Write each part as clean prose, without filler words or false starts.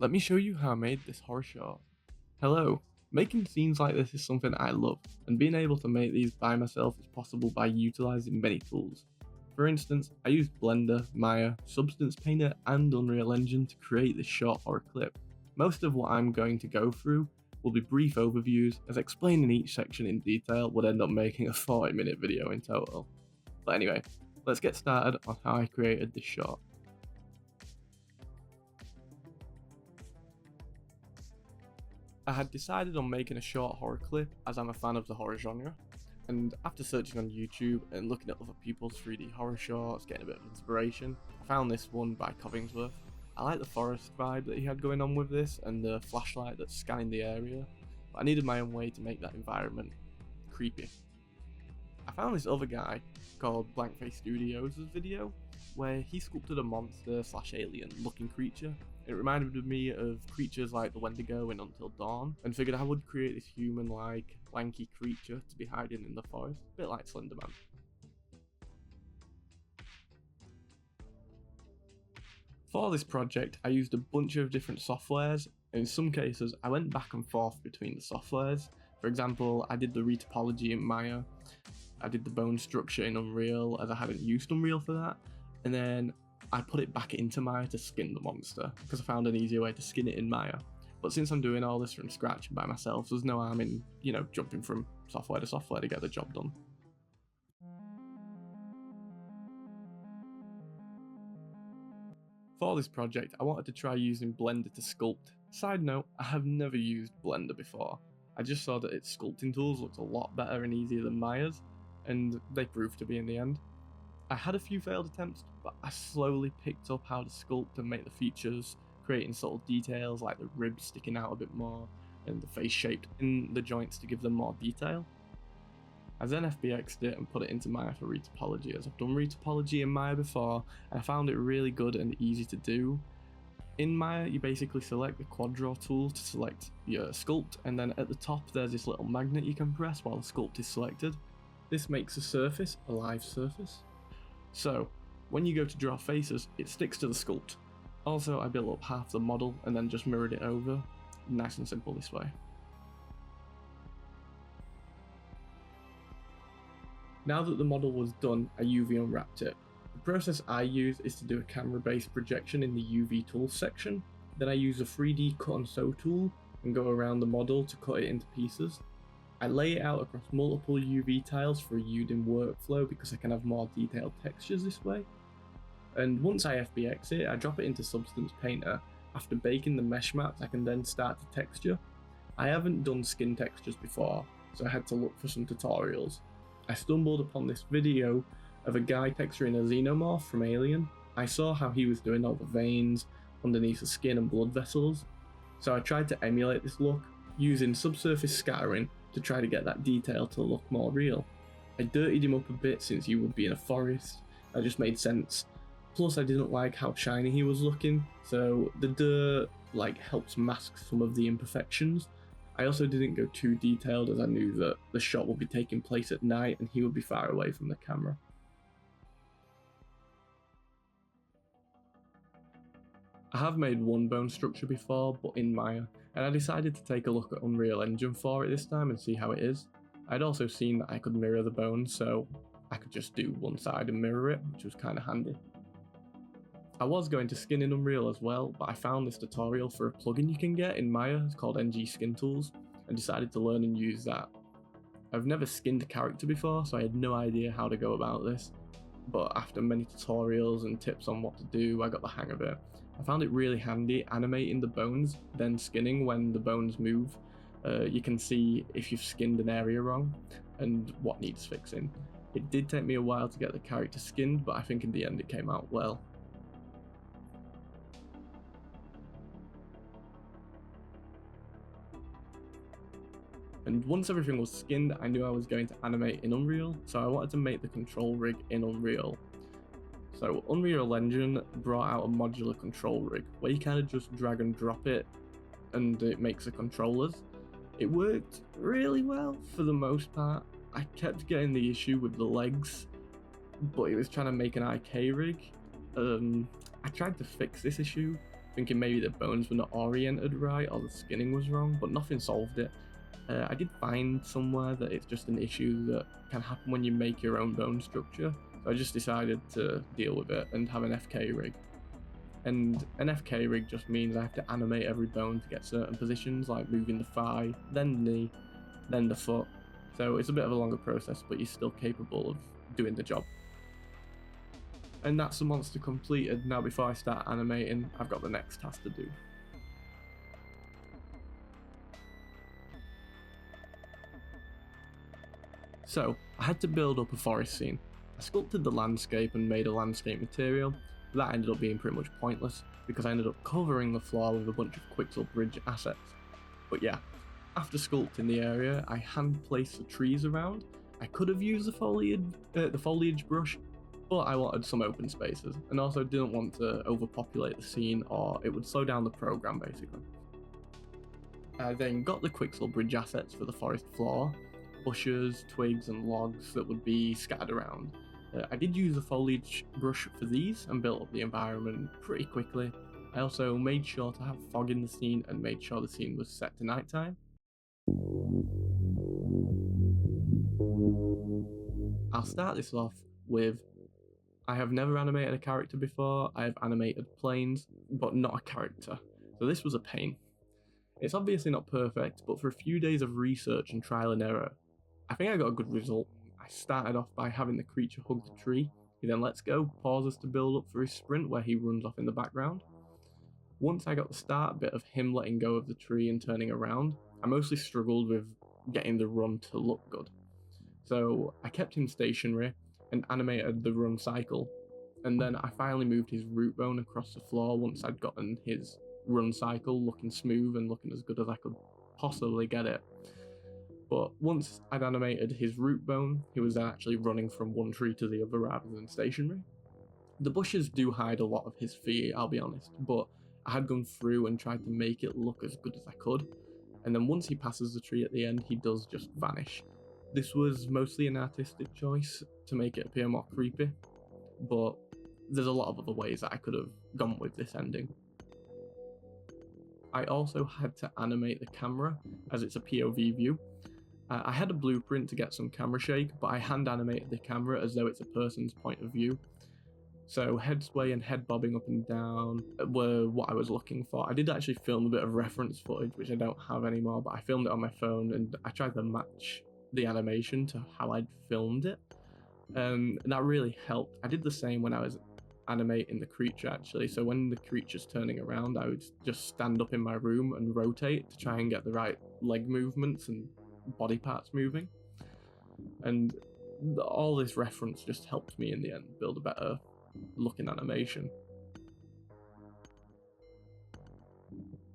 Let me show you how I made this horror short. Hello, making scenes like this is something I love, and being able to make these by myself is possible by utilising many tools. For instance, I used Blender, Maya, Substance Painter and Unreal Engine to create this short horror clip. Most of what I'm going to go through will be brief overviews, as explaining each section in detail would end up making a 40-minute video in total. But anyway, let's get started on how I created this short. I had decided on making a short horror clip as I'm a fan of the horror genre, and after searching on YouTube and looking at other people's 3D horror shorts, getting a bit of inspiration, I found this one by Covingworth. I like the forest vibe that he had going on with this and the flashlight that's scanning the area, but I needed my own way to make that environment creepy. I found this other guy called Blankface Studios' video where he sculpted a monster / alien looking creature. It reminded me of creatures like the Wendigo in Until Dawn, and figured I would create this human-like, lanky creature to be hiding in the forest, a bit like Slenderman. For this project, I used a bunch of different softwares, and in some cases, I went back and forth between the softwares. For example, I did the retopology in Maya, I did the bone structure in Unreal, as I hadn't used Unreal for that, and then I put it back into Maya to skin the monster, because I found an easier way to skin it in Maya. But since I'm doing all this from scratch and by myself, there's no harm in, jumping from software to software to get the job done. For this project, I wanted to try using Blender to sculpt. Side note, I have never used Blender before. I just saw that its sculpting tools looked a lot better and easier than Maya's, and they proved to be in the end. I had a few failed attempts, but I slowly picked up how to sculpt and make the features, creating subtle details like the ribs sticking out a bit more and the face shaped in the joints to give them more detail. I then FBX'd it and put it into Maya for retopology, as I've done retopology in Maya before and I found it really good and easy to do. In Maya, you basically select the quad draw tool to select your sculpt, and then at the top there's this little magnet you can press while the sculpt is selected. This makes the surface a live surface. So, when you go to draw faces, it sticks to the sculpt. Also, I built up half the model and then just mirrored it over. Nice and simple this way. Now that the model was done, I UV unwrapped it. The process I use is to do a camera-based projection in the UV tools section. Then I use a 3D cut and sew tool and go around the model to cut it into pieces. I lay it out across multiple UV tiles for a Udin workflow because I can have more detailed textures this way. And once I FBX it, I drop it into Substance Painter. After baking the mesh maps, I can then start to texture. I haven't done skin textures before, so I had to look for some tutorials. I stumbled upon this video of a guy texturing a xenomorph from Alien. I saw how he was doing all the veins underneath the skin and blood vessels, so I tried to emulate this look using subsurface scattering to try to get that detail to look more real. I dirtied him up a bit since he would be in a forest. That just made sense. Plus I didn't like how shiny he was looking, so the dirt helps mask some of the imperfections. I also didn't go too detailed as I knew that the shot would be taking place at night and he would be far away from the camera. I have made one bone structure before, but in Maya, and I decided to take a look at Unreal Engine for it this time and see how it is. I'd also seen that I could mirror the bones, so I could just do one side and mirror it, which was kind of handy. I was going to skin in Unreal as well, but I found this tutorial for a plugin you can get in Maya, it's called NG Skin Tools, and decided to learn and use that. I've never skinned a character before, so I had no idea how to go about this, but after many tutorials and tips on what to do, I got the hang of it. I found it really handy animating the bones, then skinning when the bones move. You can see if you've skinned an area wrong and what needs fixing. It did take me a while to get the character skinned, but I think in the end it came out well. And once everything was skinned, I knew I was going to animate in Unreal, so I wanted to make the control rig in Unreal. So Unreal Engine brought out a modular control rig, where you kind of just drag and drop it, and it makes the controllers. It worked really well for the most part. I kept getting the issue with the legs, but it was trying to make an IK rig. I tried to fix this issue, thinking maybe the bones were not oriented right or the skinning was wrong, but nothing solved it. I did find somewhere that it's just an issue that can happen when you make your own bone structure, so I just decided to deal with it and have an FK rig. And an FK rig just means I have to animate every bone to get certain positions, like moving the thigh, then the knee, then the foot. So it's a bit of a longer process, but you're still capable of doing the job. And that's the monster completed. Now before I start animating, I've got the next task to do. So, I had to build up a forest scene. I sculpted the landscape and made a landscape material, but that ended up being pretty much pointless because I ended up covering the floor with a bunch of Quixel Bridge assets. But yeah, after sculpting the area, I hand placed the trees around. I could have used the foliage brush, but I wanted some open spaces and also didn't want to overpopulate the scene or it would slow down the program basically. I then got the Quixel Bridge assets for the forest floor, bushes, twigs and logs that would be scattered around. I did use a foliage brush for these and built up the environment pretty quickly. I also made sure to have fog in the scene and made sure the scene was set to nighttime. I'll start this off with I have never animated a character before. I have animated planes, but not a character. So this was a pain. It's obviously not perfect, but for a few days of research and trial and error, I think I got a good result. I started off by having the creature hug the tree. He then lets go, pauses to build up for his sprint where he runs off in the background. Once I got the start bit of him letting go of the tree and turning around, I mostly struggled with getting the run to look good. So I kept him stationary and animated the run cycle, and then I finally moved his root bone across the floor once I'd gotten his run cycle looking smooth and looking as good as I could possibly get it. But once I'd animated his root bone, he was then actually running from one tree to the other rather than stationary. The bushes do hide a lot of his feet, I'll be honest, but I had gone through and tried to make it look as good as I could, and then once he passes the tree at the end, he does just vanish. This was mostly an artistic choice to make it appear more creepy, but there's a lot of other ways that I could have gone with this ending. I also had to animate the camera as it's a POV view. I had a blueprint to get some camera shake, but I hand animated the camera as though it's a person's point of view. So head sway and head bobbing up and down were what I was looking for. I did actually film a bit of reference footage, which I don't have anymore, but I filmed it on my phone and I tried to match the animation to how I'd filmed it. And that really helped. I did the same when I was animating the creature actually. So when the creature's turning around, I would just stand up in my room and rotate to try and get the right leg movements and body parts moving. And all this reference just helped me in the end build a better looking animation.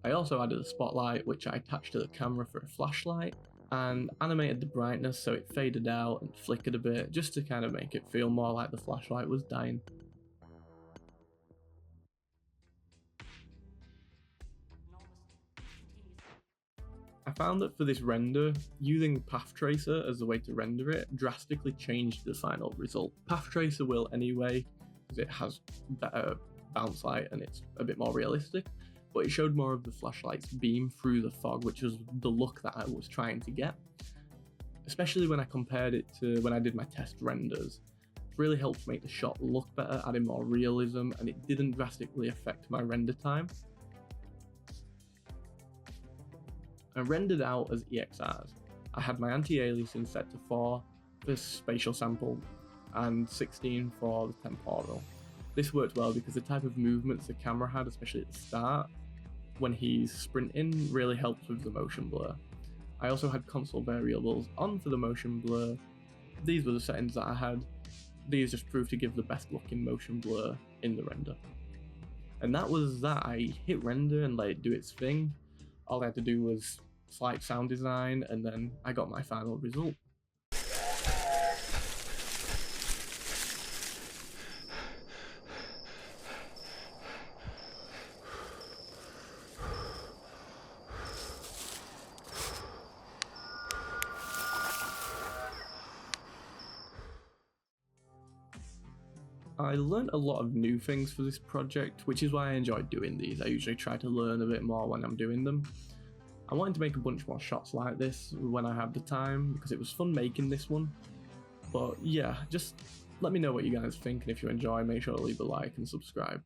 I also added a spotlight which I attached to the camera for a flashlight and animated the brightness so it faded out and flickered a bit just to kind of make it feel more like the flashlight was dying. I found that for this render, using Path Tracer as the way to render it drastically changed the final result. Path Tracer will anyway, because it has better bounce light and it's a bit more realistic, but it showed more of the flashlight's beam through the fog, which was the look that I was trying to get. Especially when I compared it to when I did my test renders. It really helped make the shot look better, adding more realism, and it didn't drastically affect my render time. I rendered out as EXRs. I had my anti-aliasing set to 4 for spatial sample and 16 for the temporal. This worked well because the type of movements the camera had, especially at the start, when he's sprinting, really helped with the motion blur. I also had console variables on for the motion blur. These were the settings that I had. These just proved to give the best looking motion blur in the render. And that was that. I hit render and let it do its thing. All I had to do was slight sound design and then I got my final result. I learned a lot of new things for this project, which is why I enjoy doing these. I usually try to learn a bit more when I'm doing them. I wanted to make a bunch more shots like this when I have the time, because it was fun making this one. But yeah, just let me know what you guys think, and if you enjoy, make sure to leave a like and subscribe.